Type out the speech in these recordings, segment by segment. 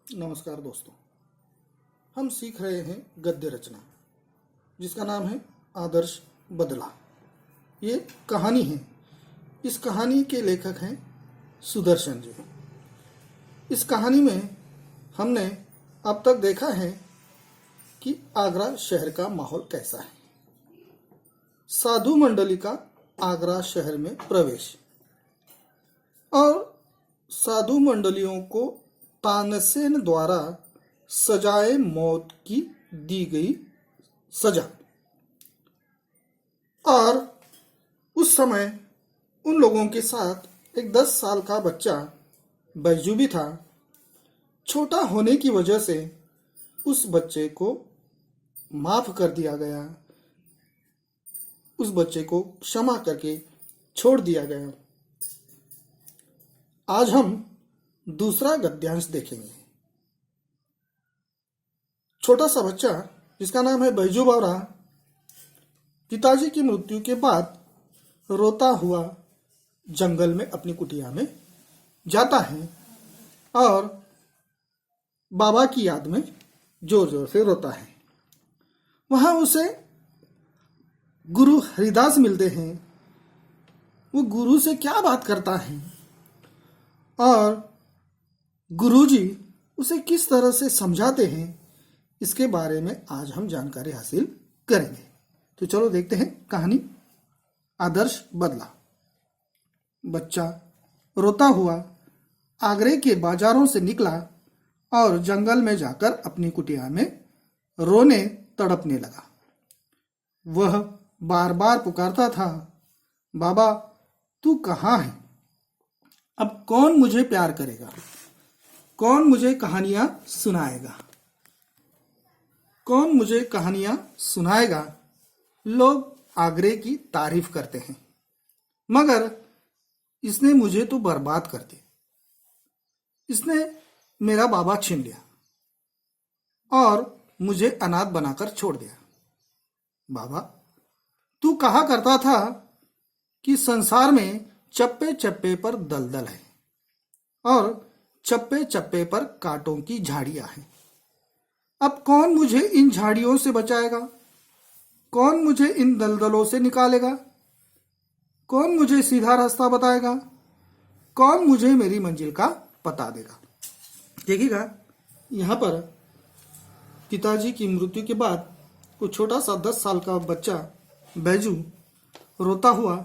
नमस्कार दोस्तों। हम सीख रहे हैं गद्य रचना जिसका नाम है आदर्श बदला। ये कहानी है। इस कहानी के लेखक हैं सुदर्शन जी। इस कहानी में हमने अब तक देखा है कि आगरा शहर का माहौल कैसा है। साधु मंडली का आगरा शहर में प्रवेश और साधु मंडलियों को तानसेन द्वारा सजाए मौत की दी गई सजा। और उस समय उन लोगों के साथ एक 10 साल का बच्चा बैजू भी था। छोटा होने की वजह से उस बच्चे को माफ कर दिया गया, उस बच्चे को क्षमा करके छोड़ दिया गया। आज हम दूसरा गद्यांश देखेंगे। छोटा सा बच्चा जिसका नाम है बैजू बावरा पिताजी की मृत्यु के बाद रोता हुआ जंगल में अपनी कुटिया में जाता है और बाबा की याद में जोर जोर से रोता है। वहां उसे गुरु हरिदास मिलते हैं। वो गुरु से क्या बात करता है और गुरुजी उसे किस तरह से समझाते हैं, इसके बारे में आज हम जानकारी हासिल करेंगे। तो चलो देखते हैं कहानी आदर्श बदला। बच्चा रोता हुआ आगरे के बाजारों से निकला और जंगल में जाकर अपनी कुटिया में रोने तड़पने लगा। वह बार बार पुकारता था, बाबा तू कहाँ है? अब कौन मुझे प्यार करेगा? कौन मुझे कहानियां सुनाएगा? कौन मुझे कहानियां सुनाएगा? लोग आगरे की तारीफ करते हैं, मगर इसने मुझे तो बर्बाद कर दिया। इसने मेरा बाबा छीन लिया और मुझे अनाथ बनाकर छोड़ दिया। बाबा तू कहा करता था कि संसार में चप्पे चप्पे पर दलदल है और चप्पे चप्पे पर कांटों की झाड़ियां हैं। अब कौन मुझे इन झाड़ियों से बचाएगा? कौन मुझे इन दलदलों से निकालेगा? कौन मुझे सीधा रास्ता बताएगा? कौन मुझे मेरी मंजिल का पता देगा? देखिएगा, यहाँ पर पिताजी की मृत्यु के बाद वो छोटा सा 10 साल का बच्चा बैजू रोता हुआ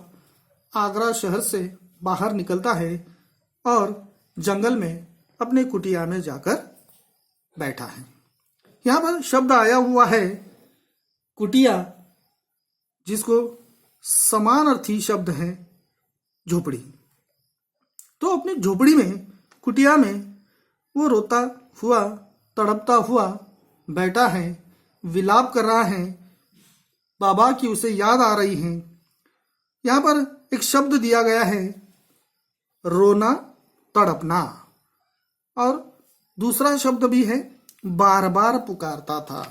आगरा शहर से बाहर निकलता है और जंगल में अपने कुटिया में जाकर बैठा है। यहाँ पर शब्द आया हुआ है कुटिया, जिसको समानार्थी शब्द है झोपड़ी। तो अपनी झोपड़ी में, कुटिया में वो रोता हुआ तड़पता हुआ बैठा है, विलाप कर रहा है। बाबा की उसे याद आ रही है। यहाँ पर एक शब्द दिया गया है रोना तड़पना, और दूसरा शब्द भी है बार बार पुकारता था।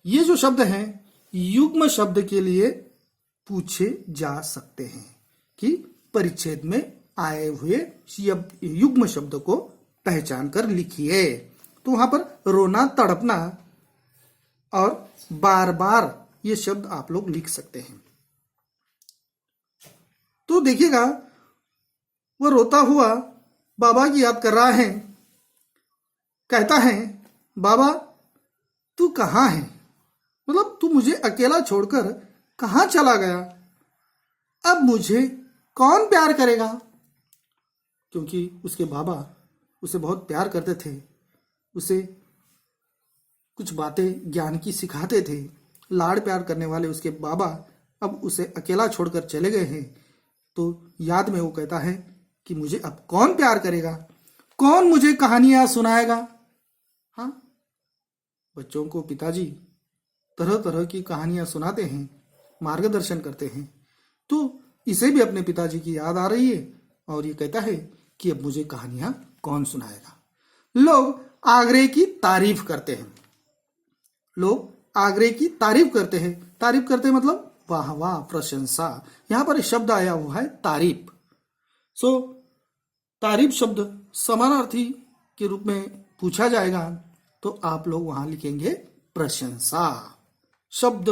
ये जो शब्द हैं युग्म शब्द के लिए पूछे जा सकते हैं कि परिच्छेद में आए हुए युग्म शब्द को पहचान कर लिखिए। तो वहां पर रोना तड़पना और बार बार ये शब्द आप लोग लिख सकते हैं। तो देखिएगा, वो रोता हुआ बाबा की याद कर रहा है। कहता है, बाबा तू कहाँ है? मतलब तू मुझे अकेला छोड़कर कहाँ चला गया? अब मुझे कौन प्यार करेगा? क्योंकि उसके बाबा उसे बहुत प्यार करते थे, उसे कुछ बातें ज्ञान की सिखाते थे। लाड़ प्यार करने वाले उसके बाबा अब उसे अकेला छोड़कर चले गए हैं। तो याद में वो कहता है कि मुझे अब कौन प्यार करेगा? कौन मुझे कहानियां सुनाएगा? हाँ, बच्चों को पिताजी तरह तरह की कहानियां सुनाते हैं, मार्गदर्शन करते हैं। तो इसे भी अपने पिताजी की याद आ रही है और ये कहता है कि अब मुझे कहानियां कौन सुनाएगा? लोग आगरे की तारीफ करते हैं। लोग आगरे की तारीफ करते हैं। तारीफ करते हैं मतलब वाह वाह, प्रशंसा। यहां पर शब्द आया हुआ है तारीफ। तारीफ शब्द समानार्थी के रूप में पूछा जाएगा तो आप लोग वहां लिखेंगे प्रशंसा। शब्द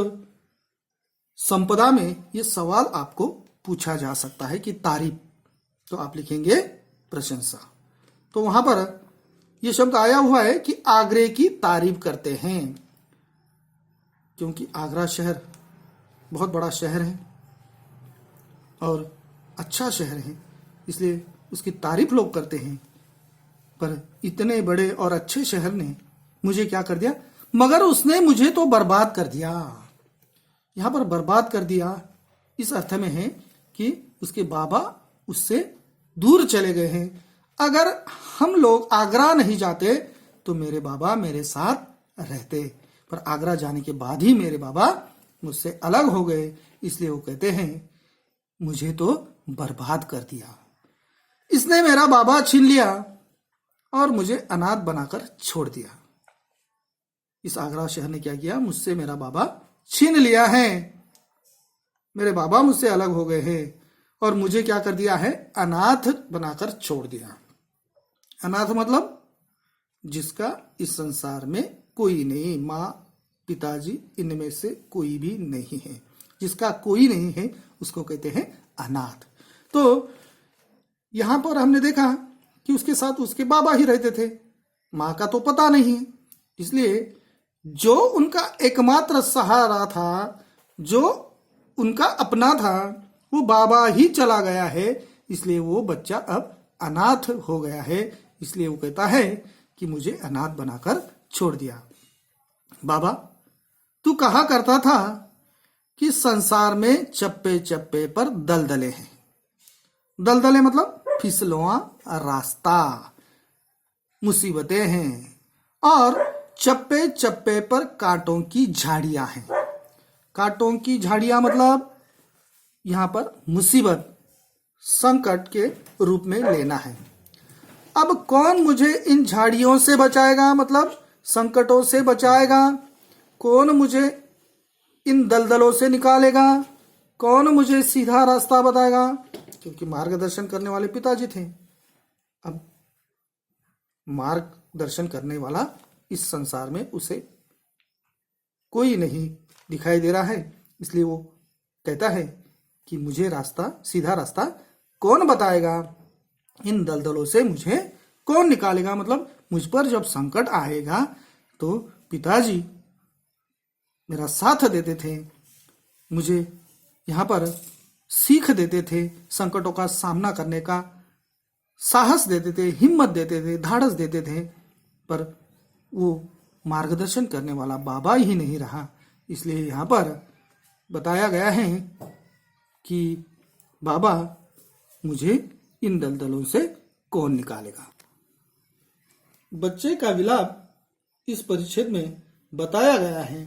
संपदा में ये सवाल आपको पूछा जा सकता है कि तारीफ, तो आप लिखेंगे प्रशंसा। तो वहां पर यह शब्द आया हुआ है कि आगरे की तारीफ करते हैं, क्योंकि आगरा शहर बहुत बड़ा शहर है और अच्छा शहर है, इसलिए उसकी तारीफ लोग करते हैं। पर इतने बड़े और अच्छे शहर ने मुझे क्या कर दिया, मगर उसने मुझे तो बर्बाद कर दिया। यहां पर बर्बाद कर दिया इस अर्थ में है कि उसके बाबा उससे दूर चले गए हैं। अगर हम लोग आगरा नहीं जाते तो मेरे बाबा मेरे साथ रहते, पर आगरा जाने के बाद ही मेरे बाबा मुझसे अलग हो गए, इसलिए वो कहते हैं मुझे तो बर्बाद कर दिया। इसने मेरा बाबा छीन लिया और मुझे अनाथ बनाकर छोड़ दिया। इस आगरा शहर ने क्या किया, मुझसे मेरा बाबा छीन लिया है, मेरे बाबा मुझसे अलग हो गए हैं और मुझे क्या कर दिया है, अनाथ बनाकर छोड़ दिया। अनाथ मतलब जिसका इस संसार में कोई नहीं, माँ पिताजी इनमें से कोई भी नहीं है, जिसका कोई नहीं है उसको कहते हैं अनाथ। तो यहां पर हमने देखा कि उसके साथ उसके बाबा ही रहते थे, माँ का तो पता नहीं, इसलिए जो उनका एकमात्र सहारा था, जो उनका अपना था, वो बाबा ही चला गया है, इसलिए वो बच्चा अब अनाथ हो गया है। इसलिए वो कहता है कि मुझे अनाथ बनाकर छोड़ दिया। बाबा तू कहा करता था कि संसार में चप्पे चप्पे पर दलदले हैं। दलदले मतलब फिसलुआ रास्ता, मुसीबतें हैं, और चप्पे चप्पे पर कांटों की झाड़ियां हैं। कांटों की झाड़ियां मतलब यहां पर मुसीबत, संकट के रूप में लेना है। अब कौन मुझे इन झाड़ियों से बचाएगा, मतलब संकटों से बचाएगा? कौन मुझे इन दलदलों से निकालेगा? कौन मुझे सीधा रास्ता बताएगा? क्योंकि मार्गदर्शन करने वाले पिताजी थे। अब मार्गदर्शन करने वाला इस संसार में उसे कोई नहीं दिखाई दे रहा है, इसलिए वो कहता है कि मुझे रास्ता, सीधा रास्ता कौन बताएगा? इन दलदलों से मुझे कौन निकालेगा? मतलब मुझ पर जब संकट आएगा तो पिताजी मेरा साथ देते थे, मुझे यहाँ पर सीख देते थे, संकटों का सामना करने का साहस देते थे, हिम्मत देते थे, धाड़स देते थे, पर वो मार्गदर्शन करने वाला बाबा ही नहीं रहा। इसलिए यहाँ पर बताया गया है कि बाबा मुझे इन दलदलों से कौन निकालेगा। बच्चे का विलाप इस परिच्छेद में बताया गया है।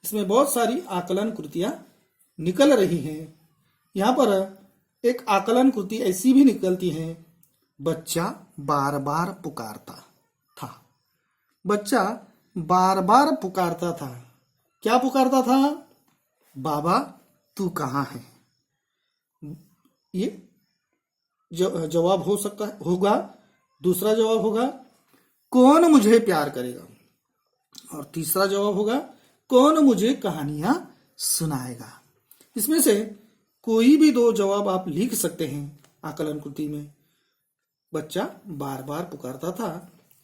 इसमें बहुत सारी आकलन कृतियां निकल रही हैं। यहाँ पर एक आकलन कृति ऐसी भी निकलती है, बच्चा बार बार पुकारता था। बच्चा बार बार पुकारता था। क्या पुकारता था? बाबा तू कहाँ है? ये जवाब हो सकता है, होगा। दूसरा जवाब होगा कौन मुझे प्यार करेगा, और तीसरा जवाब होगा कौन मुझे कहानियां सुनाएगा। इसमें से कोई भी दो जवाब आप लिख सकते हैं आकलन कृति में। बच्चा बार बार पुकारता था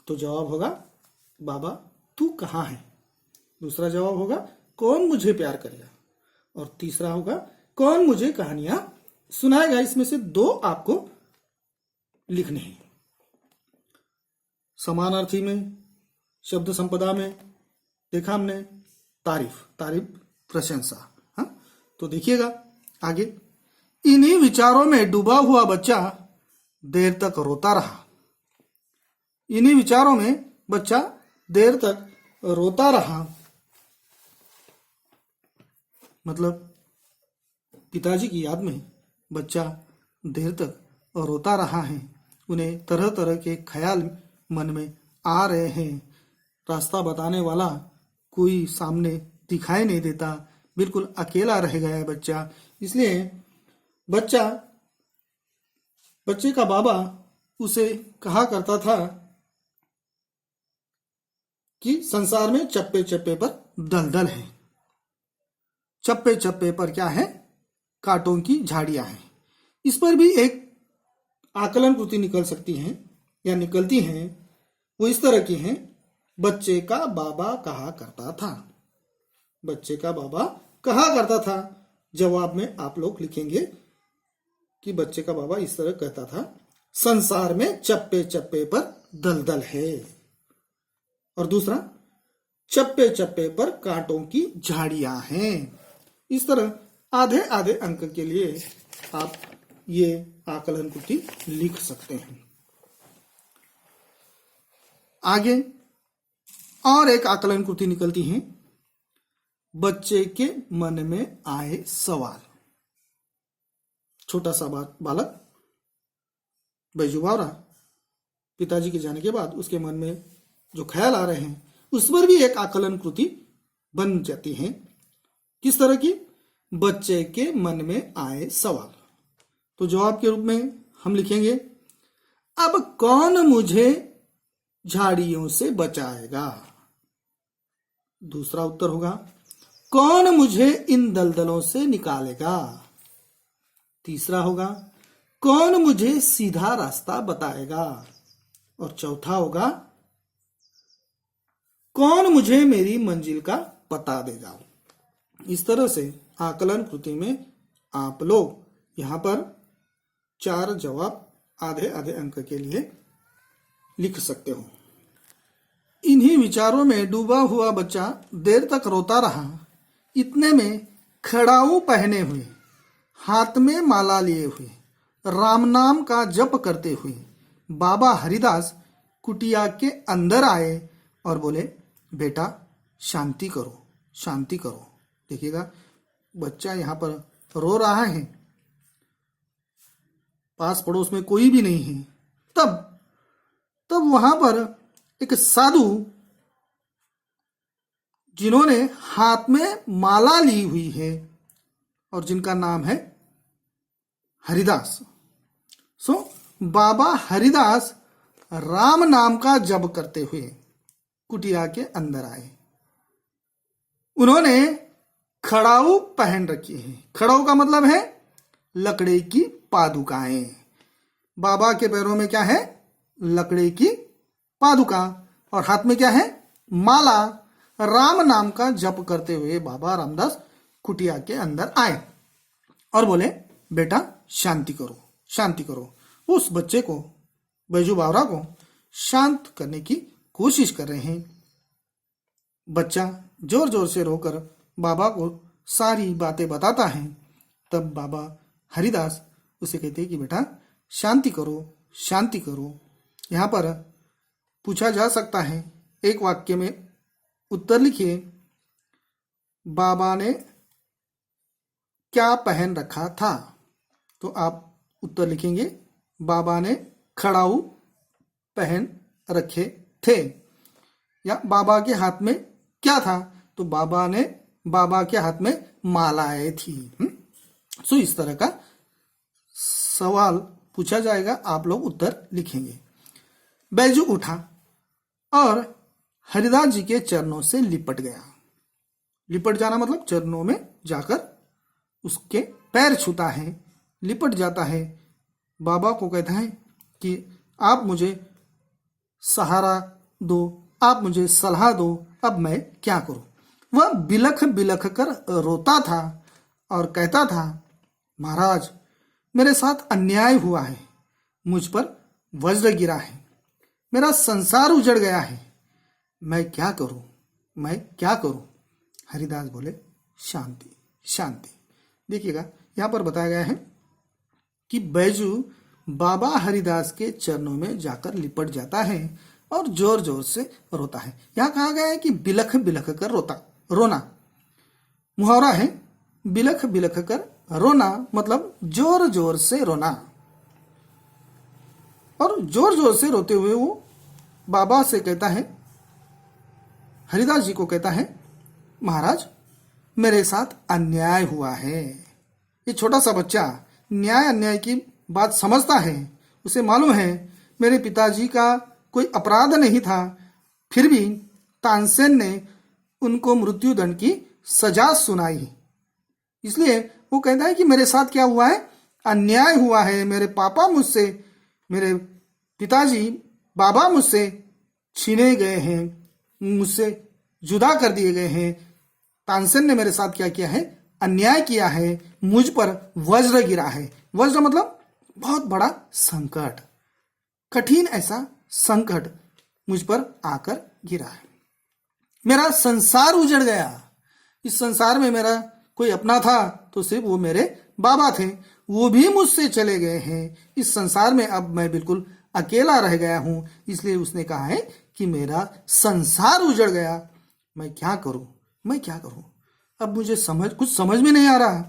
तो जवाब होगा बाबा तू कहाँ है। दूसरा जवाब होगा कौन मुझे प्यार करेगा, और तीसरा होगा कौन मुझे कहानियां सुनाएगा। इसमें से दो आपको लिखने हैं। समानार्थी में, शब्द संपदा में देखा हमने तारीफ, तारीफ प्रशंसा। हाँ, तो देखिएगा आगे। इन्हीं विचारों में डूबा हुआ बच्चा देर तक रोता रहा। इन्हीं विचारों में बच्चा देर तक रोता रहा, मतलब पिताजी की याद में बच्चा देर तक रोता रहा है। उन्हें तरह तरह के ख्याल मन में आ रहे हैं। रास्ता बताने वाला कोई सामने दिखाई नहीं देता, बिल्कुल अकेला रह गया है बच्चा। इसलिए बच्चे का बाबा उसे कहा करता था कि संसार में चप्पे चप्पे पर दलदल है। चप्पे चप्पे पर क्या है? कांटों की झाड़ियां हैं। इस पर भी एक आकलन कृति निकल सकती है या निकलती है। वो इस तरह की है, बच्चे का बाबा कहा करता था। बच्चे का बाबा कहा करता था। जवाब में आप लोग लिखेंगे कि बच्चे का बाबा इस तरह कहता था, संसार में चप्पे चप्पे पर दलदल है। और दूसरा, चप्पे चप्पे पर कांटों की झाड़ियां हैं। इस तरह आधे आधे अंक के लिए आप ये आकलन कृति लिख सकते हैं। आगे और एक आकलन कृति निकलती है, बच्चे के मन में आए सवाल। छोटा सा बालक बैजू बावरा पिताजी के जाने के बाद उसके मन में जो ख्याल आ रहे हैं उस पर भी एक आकलन कृति बन जाती है। किस तरह की? बच्चे के मन में आए सवाल। तो जवाब के रूप में हम लिखेंगे, अब कौन मुझे झाड़ियों से बचाएगा? दूसरा उत्तर होगा, कौन मुझे इन दलदलों से निकालेगा? तीसरा होगा, कौन मुझे सीधा रास्ता बताएगा? और चौथा होगा, कौन मुझे मेरी मंजिल का पता देगा? इस तरह से आकलन कृति में आप लोग यहां पर 4 जवाब आधे आधे अंक के लिए लिख सकते हो। इन्हीं विचारों में डूबा हुआ बच्चा देर तक रोता रहा। इतने में खड़ाऊ पहने हुए, हाथ में माला लिए हुए, राम नाम का जप करते हुए बाबा हरिदास कुटिया के अंदर आए और बोले, बेटा शांति करो, शांति करो। देखिएगा, बच्चा यहाँ पर रो रहा है, पास पड़ोस में कोई भी नहीं है। तब वहां पर एक साधु, जिन्होंने हाथ में माला ली हुई है और जिनका नाम है हरिदास, बाबा हरिदास राम नाम का जप करते हुए कुटिया के अंदर आए। उन्होंने खड़ाऊ पहन रखी है। खड़ाऊ का मतलब है लकड़ी की पादुकाएं। बाबा के पैरों में क्या है? लकड़ी की पादुका। और हाथ में क्या है? माला। राम नाम का जप करते हुए बाबा रामदास कुटिया के अंदर आए और बोले, बेटा शांति करो, शांति करो। उस बच्चे को, बैजू बावरा को शांत करने की कोशिश कर रहे हैं। बच्चा जोर जोर से रोकर बाबा को सारी बातें बताता है। तब बाबा हरिदास उसे कहते हैं कि बेटा शांति करो, शांति करो। यहाँ पर पूछा जा सकता है, एक वाक्य में उत्तर लिखिए, बाबा ने क्या पहन रखा था? तो आप उत्तर लिखेंगे, बाबा ने खड़ाऊ पहन रखे थे। या बाबा के हाथ में क्या था? तो बाबा के हाथ में मालाएं थी। सो इस तरह का सवाल पूछा जाएगा, आप लोग उत्तर लिखेंगे। बैजू उठा और हरिदास जी के चरणों से लिपट गया। लिपट जाना मतलब चरणों में जाकर उसके पैर छूता है, लिपट जाता है। बाबा को कहता है कि आप मुझे सहारा दो, आप मुझे सलाह दो, अब मैं क्या करूं? वह बिलख बिलख कर रोता था और कहता था, महाराज मेरे साथ अन्याय हुआ है, मुझ पर वज्र गिरा है, मेरा संसार उजड़ गया है, मैं क्या करूं, मैं क्या करूं? हरिदास बोले, शांति, शांति। देखिएगा, यहाँ पर बताया गया है कि बैजू बाबा हरिदास के चरणों में जाकर लिपट जाता है और जोर जोर से रोता है। यहाँ कहा गया है कि बिलख बिलख कर रोना। मुहावरा है, बिलख बिलख कर रोना मतलब जोर जोर से रोना। और जोर जोर से रोते हुए वो बाबा से कहता है, हरिदास जी को कहता है, महाराज मेरे साथ अन्याय हुआ है। ये छोटा सा बच्चा न्याय अन्याय की बात समझता है। उसे मालूम है मेरे पिताजी का कोई अपराध नहीं था, फिर भी तानसेन ने उनको मृत्युदंड की सजा सुनाई। इसलिए वो कहता है कि मेरे साथ क्या हुआ है, अन्याय हुआ है। मेरे पापा मुझसे, मेरे पिताजी बाबा मुझसे छीने गए हैं, मुझसे जुदा कर दिए गए हैं। तानसेन ने मेरे साथ क्या किया है, अन्याय किया है। मुझ पर वज्र गिरा है। वज्र मतलब बहुत बड़ा संकट, कठिन ऐसा संकट मुझ पर आकर गिरा है। मेरा संसार उजड़ गया। इस संसार में मेरा कोई अपना था तो सिर्फ वो मेरे बाबा थे, वो भी मुझसे चले गए हैं। इस संसार में अब मैं बिल्कुल अकेला रह गया हूं। इसलिए उसने कहा है कि मेरा संसार उजड़ गया। मैं क्या करूं, मैं क्या करूं। अब मुझे कुछ समझ में नहीं आ रहा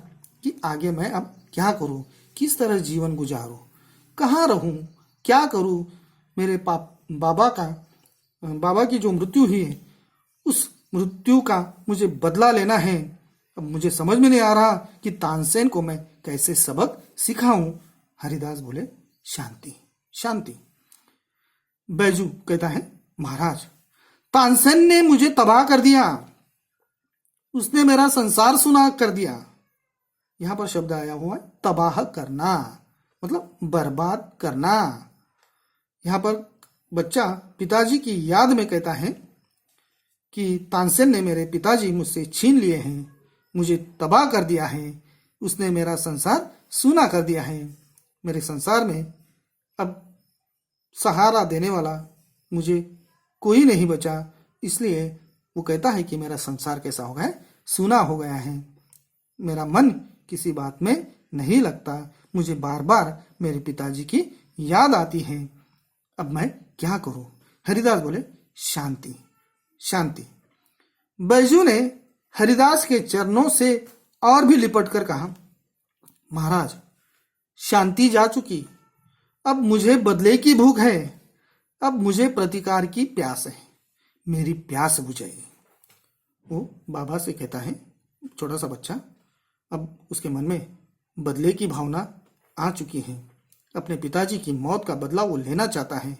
कि आगे मैं अब क्या करूं, किस तरह जीवन गुजारूं, कहाँ रहूं, क्या करूं। मेरे बाबा की जो मृत्यु हुई है, उस मृत्यु का मुझे बदला लेना है। अब मुझे समझ में नहीं आ रहा कि तानसेन को मैं कैसे सबक सिखाऊं। हरिदास बोले, शांति शांति। बैजू कहता है, महाराज, तानसेन ने मुझे तबाह कर दिया, उसने मेरा संसार सुना कर दिया। यहां पर शब्द आया हुआ है तबाह करना, मतलब बर्बाद करना। यहां पर बच्चा पिताजी की याद में कहता है कि तानसेन ने मेरे पिताजी मुझसे छीन लिए हैं, मुझे तबाह कर दिया है, उसने मेरा संसार सूना कर दिया है। मेरे संसार में अब सहारा देने वाला मुझे कोई नहीं बचा। इसलिए वो कहता है कि मेरा संसार कैसा हो गया है, सूना हो गया है। मेरा मन किसी बात में नहीं लगता, मुझे बार बार मेरे पिताजी की याद आती है। अब मैं क्या करूं। हरिदास बोले, शांति शांति। बैजू ने हरिदास के चरणों से और भी लिपट कर कहा, महाराज, शांति जा चुकी, अब मुझे बदले की भूख है, अब मुझे प्रतिकार की प्यास है, मेरी प्यास बुझाइए। वो बाबा से कहता है, छोटा सा बच्चा, अब उसके मन में बदले की भावना आ चुकी है। अपने पिताजी की मौत का बदला वो लेना चाहता है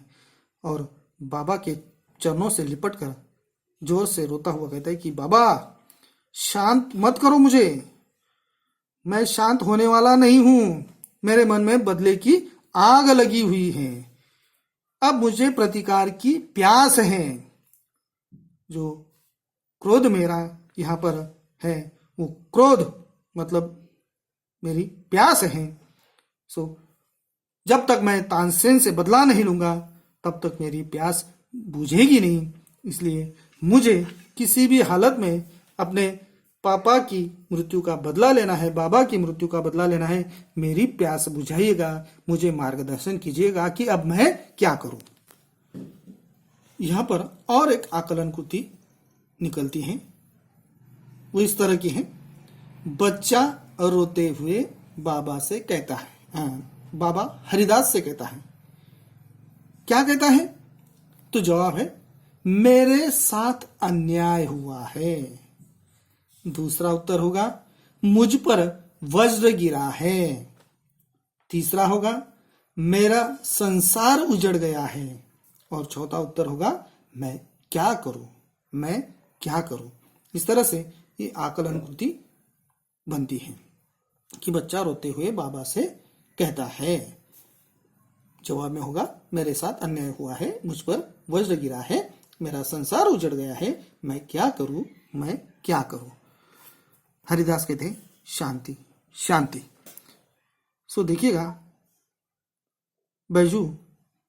और बाबा के चरणों से लिपट कर जोर से रोता हुआ कहता है कि बाबा, शांत मत करो मुझे, मैं शांत होने वाला नहीं हूं। मेरे मन में बदले की आग लगी हुई है, अब मुझे प्रतिकार की प्यास है। जो क्रोध मेरा यहाँ पर है, वो क्रोध मतलब मेरी प्यास है। सो जब तक मैं तानसेन से बदला नहीं लूंगा तब तक मेरी प्यास बुझेगी नहीं। इसलिए मुझे किसी भी हालत में अपने पापा की मृत्यु का बदला लेना है, बाबा की मृत्यु का बदला लेना है। मेरी प्यास बुझाइएगा, मुझे मार्गदर्शन कीजिएगा कि अब मैं क्या करूं। यहां पर और एक आकलन कृति निकलती है, वो इस तरह की है। बच्चा रोते हुए बाबा से कहता है, बाबा हरिदास से कहता है, क्या कहता है? तो जवाब है, मेरे साथ अन्याय हुआ है। दूसरा उत्तर होगा, मुझ पर वज्र गिरा है। तीसरा होगा, मेरा संसार उजड़ गया है। और चौथा उत्तर होगा, मैं क्या करूं, मैं क्या करूं। इस तरह से ये आकलन कृति बनती है कि बच्चा रोते हुए बाबा से कहता है। जवाब में होगा, मेरे साथ अन्याय हुआ है, मुझ पर वज्र गिरा है, मेरा संसार उजड़ गया है, मैं क्या करूं, मैं क्या करूं। हरिदास कहते हैं, शांति शांति। सो देखिएगा, बैजू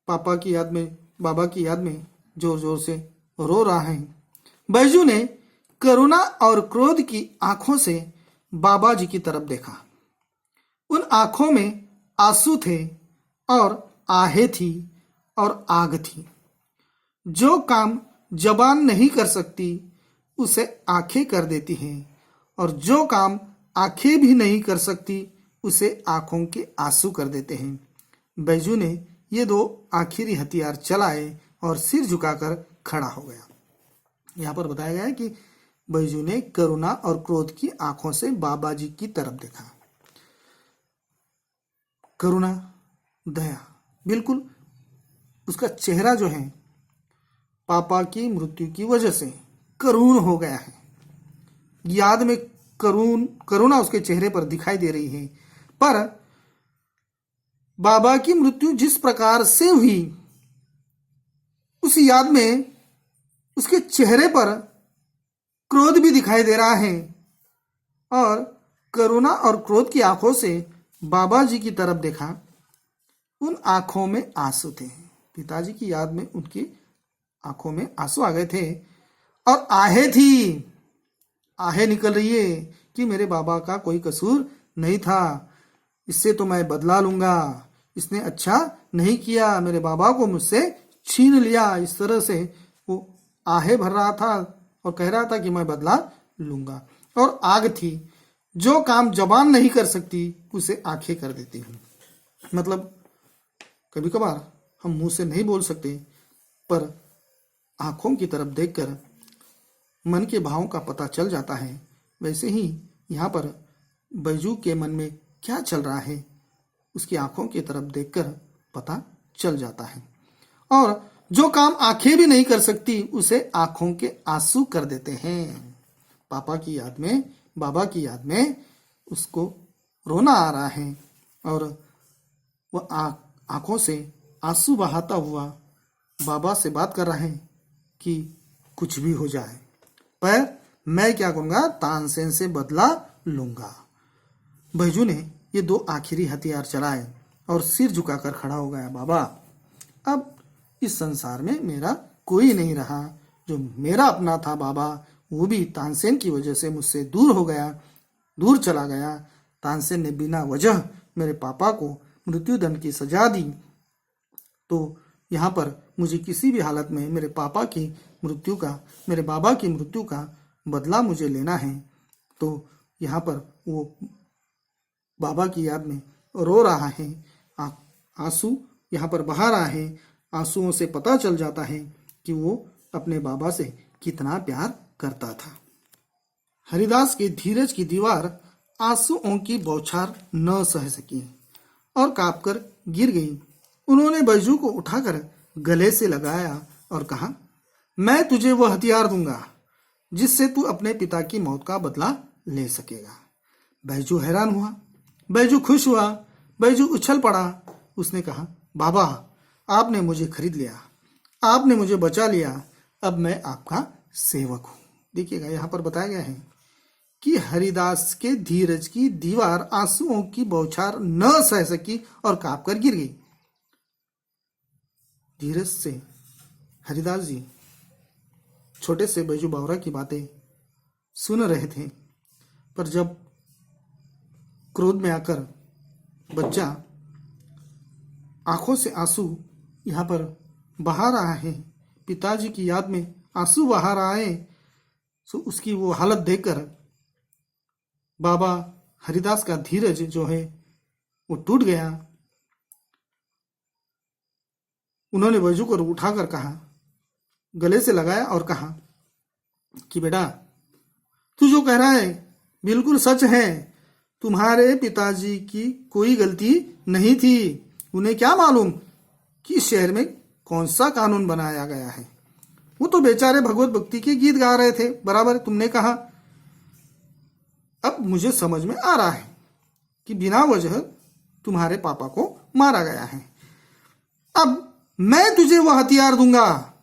पापा की याद में, बाबा की याद में जोर जोर से रो रहा है। बैजू ने करुणा और क्रोध की आंखों से बाबा जी की तरफ देखा। उन आंखों में आंसू थे और आहें थी और आग थी। जो काम जबान नहीं कर सकती उसे आंखें कर देती हैं, और जो काम आंखें भी नहीं कर सकती उसे आंखों के आंसू कर देते हैं। बैजू ने ये दो आखिरी हथियार चलाए और सिर झुकाकर खड़ा हो गया। यहाँ पर बताया गया है कि बैजू ने करुणा और क्रोध की आंखों से बाबा जी की तरफ देखा। करुणा, दया, बिल्कुल उसका चेहरा जो है पापा की मृत्यु की वजह से करुण हो गया है। याद में करुणा उसके चेहरे पर दिखाई दे रही है। पर बाबा की मृत्यु जिस प्रकार से हुई, उस याद में उसके चेहरे पर क्रोध भी दिखाई दे रहा है और करुणा और क्रोध की आंखों से बाबा जी की तरफ देखा। उन आंखों में आंसू थे। पिताजी की याद में उनकी आंखों में आंसू आ गए थे और आहें थी, आहें निकल रही है कि मेरे बाबा का कोई कसूर नहीं था, इससे तो मैं बदला लूंगा। इसने अच्छा नहीं किया, मेरे बाबा को मुझसे छीन लिया। इस तरह से वो आहें भर रहा था और कह रहा था कि मैं बदला लूंगा। और आग थी, जो काम जबान नहीं कर सकती उसे आंखें कर देती हूँ। मतलब कभी कभार हम मुंह से नहीं बोल सकते, पर आंखों की तरफ देखकर मन के भावों का पता चल जाता है। वैसे ही यहाँ पर बैजू के मन में क्या चल रहा है, उसकी आंखों की तरफ देखकर पता चल जाता है। और जो काम आंखें भी नहीं कर सकती उसे आंखों के आंसू कर देते हैं। पापा की याद में, बाबा की याद में उसको रोना आ रहा है और वह आंखों से आंसू बहाता हुआ बाबा से बात कर रहा है कि कुछ भी हो जाए, पर मैं क्या करूंगा, तानसेन से बदला लूंगा। बैजू ने ये दो आखिरी हथियार चलाए और सिर झुकाकर खड़ा हो गया। बाबा, अब इस संसार में मेरा कोई नहीं रहा। जो मेरा अपना था बाबा, वो भी तानसेन की वजह से मुझसे दूर हो गया, दूर चला गया। तानसेन ने बिना वजह मेरे पापा को मृत्युदंड की सजा दी। तो यहाँ पर मुझे किसी भी हालत में मेरे बाबा की मृत्यु का बदला मुझे लेना है। तो यहाँ पर वो बाबा की याद में रो रहा है, आंसू यहाँ पर बहा रहा है। आंसुओं से पता चल जाता है कि वो अपने बाबा से कितना प्यार करता था। हरिदास के धीरज की दीवार आंसुओं की बौछार न सह सकी और कांपकर गिर गई। उन्होंने बैजू को उठाकर गले से लगाया और कहा, मैं तुझे वह हथियार दूंगा जिससे तू अपने पिता की मौत का बदला ले सकेगा। बैजू हैरान हुआ, बैजू खुश हुआ, बैजू उछल पड़ा। उसने कहा, बाबा, आपने मुझे खरीद लिया, आपने मुझे बचा लिया, अब मैं आपका सेवक हूं। देखिएगा, यहाँ पर बताया गया है कि हरिदास के धीरज की दीवार आंसुओं की बौछार न सह सकी और कांपकर गिर गई। धीरज से हरिदास जी छोटे से बैजू बावरा की बातें सुन रहे थे, पर जब क्रोध में आकर बच्चा आंखों से आंसू यहाँ पर बहा रहा है, पिताजी की याद में आंसू बहा रहा है, तो उसकी वो हालत देखकर बाबा हरिदास का धीरज जो है वो टूट गया। उन्होंने बैजू को उठाकर कहा, गले से लगाया और कहा कि बेटा, तू जो कह रहा है बिल्कुल सच है। तुम्हारे पिताजी की कोई गलती नहीं थी। उन्हें क्या मालूम कि इस शहर में कौन सा कानून बनाया गया है। वो तो बेचारे भगवत भक्ति के गीत गा रहे थे, बराबर तुमने कहा। अब मुझे समझ में आ रहा है कि बिना वजह तुम्हारे पापा को मारा गया है। अब मैं तुझे वह हथियार दूंगा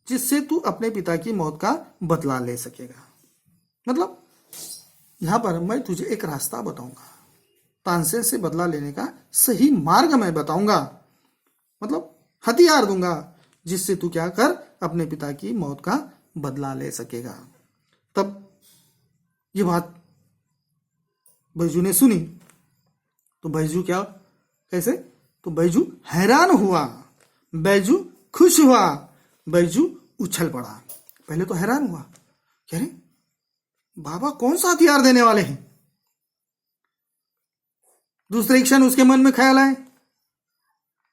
जिससे तू अपने पिता की मौत का बदला ले सकेगा। मतलब यहां पर मैं तुझे एक रास्ता बताऊंगा, तानसेन से बदला लेने का सही मार्ग मैं बताऊंगा। मतलब हथियार दूंगा जिससे तू क्या कर, अपने पिता की मौत का बदला ले सकेगा। तब ये बात बैजू ने सुनी तो बैजू क्या, कैसे, तो बैजू हैरान हुआ, बैजू खुश हुआ, बैजू उछल पड़ा। पहले तो हैरान हुआ, कह रहे बाबा कौन सा हथियार देने वाले हैं। दूसरे क्षण उसके मन में ख्याल आए,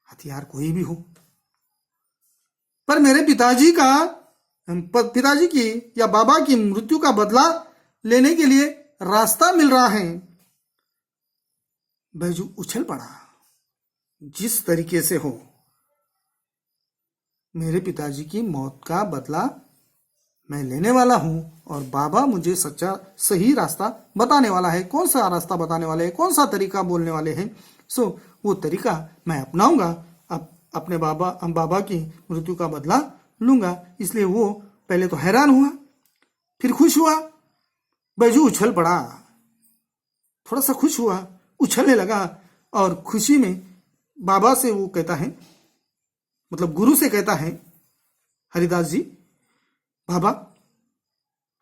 हथियार कोई भी हो, पर मेरे पिताजी की या बाबा की मृत्यु का बदला लेने के लिए रास्ता मिल रहा है। बैजू उछल पड़ा, जिस तरीके से हो मेरे पिताजी की मौत का बदला मैं लेने वाला हूँ और बाबा मुझे सच्चा सही रास्ता बताने वाला है। कौन सा रास्ता बताने वाले हैं, कौन सा तरीका बोलने वाले हैं, वो तरीका मैं अपनाऊंगा। अब अपने बाबा की मृत्यु का बदला लूंगा। इसलिए वो पहले तो हैरान हुआ, फिर खुश हुआ। बैजू उछल पड़ा, थोड़ा सा खुश हुआ, उछलने लगा और खुशी में बाबा से वो कहता है, मतलब गुरु से कहता है, हरिदास जी, बाबा,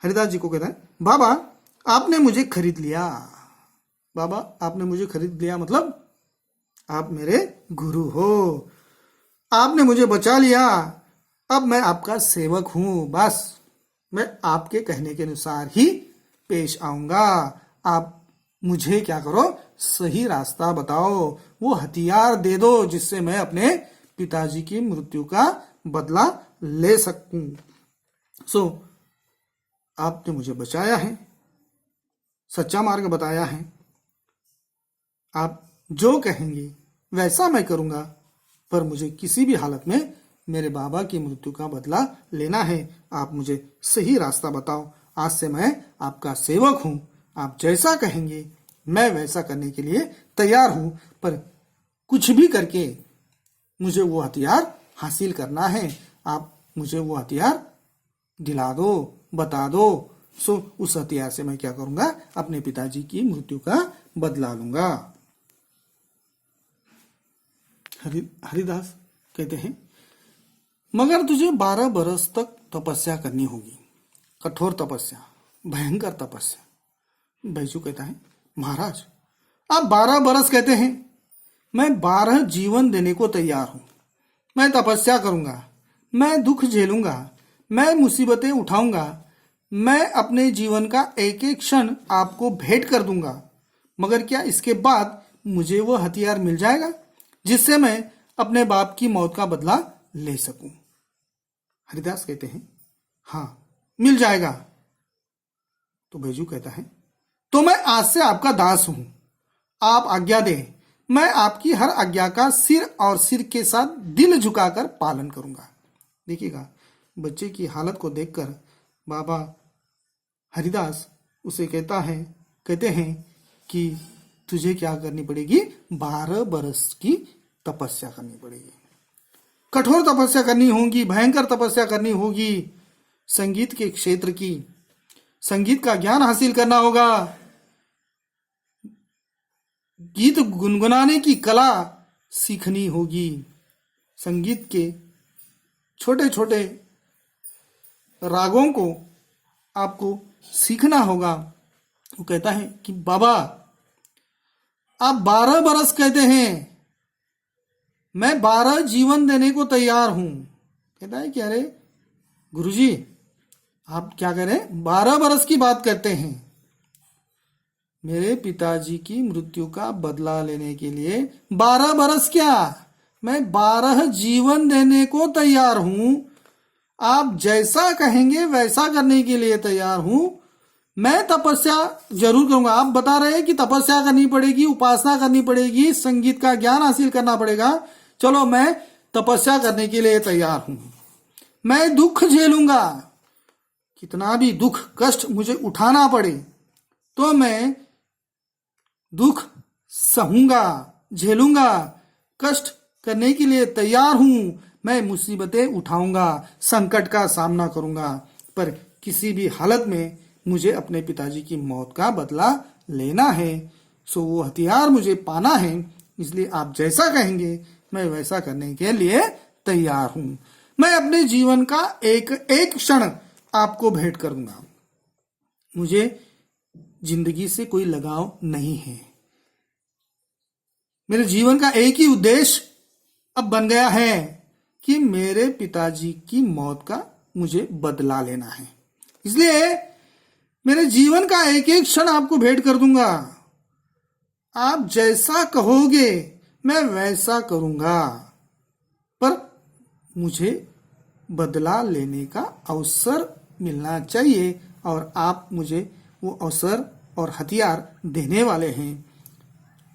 हरिदास जी को कहता है, बाबा आपने मुझे खरीद लिया। बाबा आपने मुझे खरीद लिया मतलब आप मेरे गुरु हो, आपने मुझे बचा लिया। अब मैं आपका सेवक हूं, बस मैं आपके कहने के अनुसार ही पेश आऊंगा। आप मुझे क्या करो, सही रास्ता बताओ, वो हथियार दे दो जिससे मैं अपने पिताजी की मृत्यु का बदला ले सकूं। आपने मुझे बचाया है, सच्चा मार्ग बताया है, आप जो कहेंगे वैसा मैं करूंगा, पर मुझे किसी भी हालत में मेरे बाबा की मृत्यु का बदला लेना है। आप मुझे सही रास्ता बताओ। आज से मैं आपका सेवक हूं, आप जैसा कहेंगे मैं वैसा करने के लिए तैयार हूं, पर कुछ भी करके मुझे वो हथियार हासिल करना है। आप मुझे वो हथियार दिला दो, बता दो। उस हथियार से मैं क्या करूंगा, अपने पिताजी की मृत्यु का बदला लूंगा। हरिदास कहते हैं, मगर तुझे 12 बरस तक तपस्या करनी होगी, कठोर तपस्या, भयंकर तपस्या। बैजू कहता है, महाराज आप 12 बरस कहते हैं, मैं 12 जीवन देने को तैयार हूं। मैं तपस्या करूंगा, मैं दुख झेलूंगा, मैं मुसीबतें उठाऊंगा, मैं अपने जीवन का एक एक क्षण आपको भेंट कर दूंगा। मगर क्या इसके बाद मुझे वो हथियार मिल जाएगा जिससे मैं अपने बाप की मौत का बदला ले सकूं? हरिदास कहते हैं, हाँ मिल जाएगा। तो बैजू कहता है, तो मैं आज से आपका दास हूं, आप आज्ञा दें, मैं आपकी हर आज्ञा का सिर और सिर के साथ दिल झुकाकर पालन करूंगा। देखिएगा, बच्चे की हालत को देखकर बाबा हरिदास उसे कहते हैं कि तुझे क्या करनी पड़ेगी, 12 बरस की तपस्या करनी पड़ेगी, कठोर तपस्या करनी होगी, भयंकर तपस्या करनी होगी। संगीत के क्षेत्र की, संगीत का ज्ञान हासिल करना होगा, गीत गुनगुनाने की कला सीखनी होगी, संगीत के छोटे छोटे रागों को आपको सीखना होगा। वो कहता है कि बाबा आप 12 बरस कहते हैं, मैं 12 जीवन देने को तैयार हूं। कहता है कि अरे गुरुजी आप क्या कह रहे हैं, 12 बरस की बात करते हैं। मेरे पिताजी की मृत्यु का बदला लेने के लिए 12 बरस क्या, मैं 12 जीवन देने को तैयार हूं। आप जैसा कहेंगे वैसा करने के लिए तैयार हूं। मैं तपस्या जरूर करूंगा। आप बता रहे हैं कि तपस्या करनी पड़ेगी, उपासना करनी पड़ेगी, संगीत का ज्ञान हासिल करना पड़ेगा। चलो मैं तपस्या करने के लिए तैयार हूं। मैं दुख झेलूंगा, कितना भी दुख कष्ट मुझे उठाना पड़े तो मैं दुख सहूंगा, झेलूंगा, कष्ट करने के लिए तैयार हूं। मैं मुसीबतें उठाऊंगा, संकट का सामना करूंगा, पर किसी भी हालत में मुझे अपने पिताजी की मौत का बदला लेना है। वो हथियार मुझे पाना है। इसलिए आप जैसा कहेंगे मैं वैसा करने के लिए तैयार हूं। मैं अपने जीवन का एक एक क्षण आपको भेंट करूंगा। मुझे जिंदगी से कोई लगाव नहीं है। मेरे जीवन का एक ही उद्देश्य अब बन गया है कि मेरे पिताजी की मौत का मुझे बदला लेना है। इसलिए मेरे जीवन का एक एक क्षण आपको भेंट कर दूंगा। आप जैसा कहोगे मैं वैसा करूंगा, पर मुझे बदला लेने का अवसर मिलना चाहिए और आप मुझे वो अवसर और हथियार देने वाले हैं।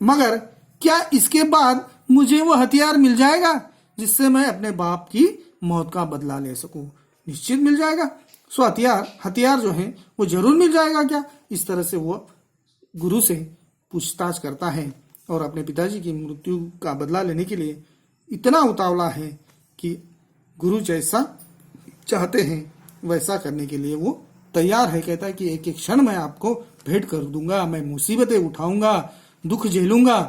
मगर क्या इसके बाद मुझे वो हथियार मिल जाएगा जिससे मैं अपने बाप की मौत का बदला ले सकूं। निश्चित मिल जाएगा। सो हथियार जो है वो जरूर मिल जाएगा क्या? इस तरह से वो गुरु से पूछताछ करता है और अपने पिताजी की मृत्यु का बदला लेने के लिए इतना उतावला है कि गुरु जैसा चाहते हैं वैसा करने के लिए वो तैयार है। कहता है कि एक एक क्षण मैं आपको भेंट कर दूंगा, मैं मुसीबतें उठाऊंगा, दुख झेलूंगा,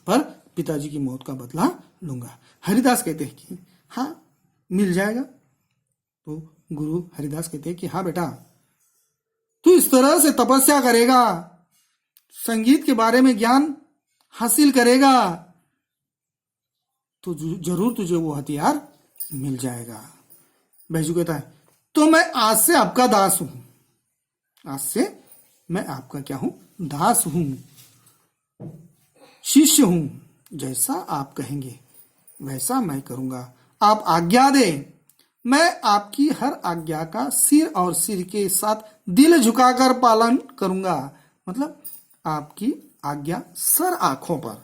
पर पिताजी की मौत का बदला लूंगा। हरिदास कहते हैं कि हाँ मिल जाएगा। तो गुरु हरिदास कहते हैं कि हाँ बेटा, तू इस तरह से तपस्या करेगा, संगीत के बारे में ज्ञान हासिल करेगा, तो जरूर तुझे वो हथियार मिल जाएगा। बैजू कहता है तो मैं आज से आपका दास हूं, आज से मैं आपका क्या हूं? दास हूं, शिष्य हूं। जैसा आप कहेंगे वैसा मैं करूंगा। आप आज्ञा दें, मैं आपकी हर आज्ञा का सिर और सिर के साथ दिल झुकाकर पालन करूंगा। मतलब आपकी आज्ञा सर आंखों पर,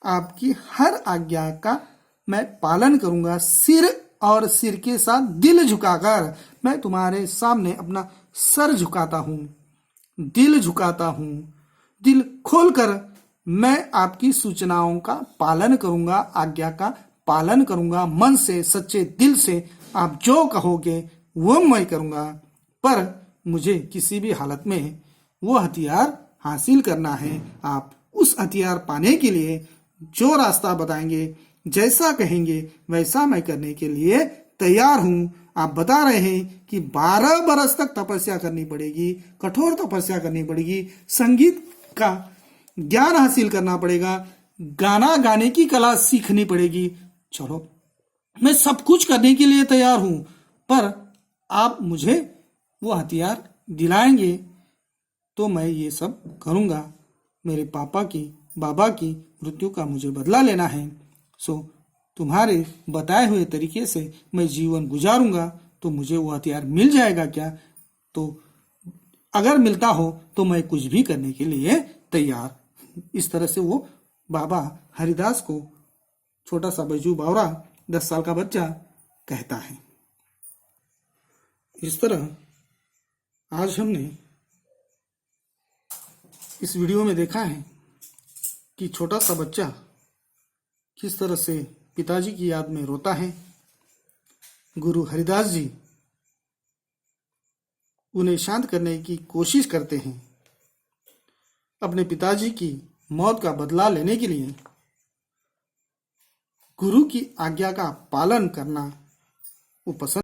आपकी हर आज्ञा का मैं पालन करूंगा, सिर और सिर के साथ दिल झुकाकर। मैं तुम्हारे सामने अपना सर झुकाता हूं, दिल झुकाता हूं, दिल खोलकर मैं आपकी सूचनाओं का पालन करूंगा, आज्ञा का पालन करूंगा। मन से, सच्चे दिल से आप जो कहोगे वो मैं करूंगा। पर मुझे किसी भी हालत में वो हथियार हासिल करना है। आप उस हथियार पाने के लिए जो रास्ता बताएंगे, जैसा कहेंगे वैसा मैं करने के लिए तैयार हूं। आप बता रहे हैं कि 12 बरस तक तपस्या करनी पड़ेगी, कठोर तपस्या करनी पड़ेगी, संगीत का ज्ञान हासिल करना पड़ेगा, गाना गाने की कला सीखनी पड़ेगी। चलो मैं सब कुछ करने के लिए तैयार हूं, पर आप मुझे वो हथियार दिलाएंगे तो मैं ये सब करूंगा। मेरे पापा की, बाबा की मृत्यु का मुझे बदला लेना है। सो तुम्हारे बताए हुए तरीके से मैं जीवन गुजारूंगा। तो मुझे वो हथियार मिल जाएगा क्या? तो अगर मिलता हो तो मैं कुछ भी करने के लिए तैयार। इस तरह से वो बाबा हरिदास को छोटा सा बैजू बावरा 10 साल का बच्चा कहता है। इस तरह आज हमने इस वीडियो में देखा है कि छोटा सा बच्चा किस तरह से पिताजी की याद में रोता है। गुरु हरिदास जी उन्हें शांत करने की कोशिश करते हैं। अपने पिताजी की मौत का बदला लेने के लिए गुरु की आज्ञा का पालन करना वो पसंद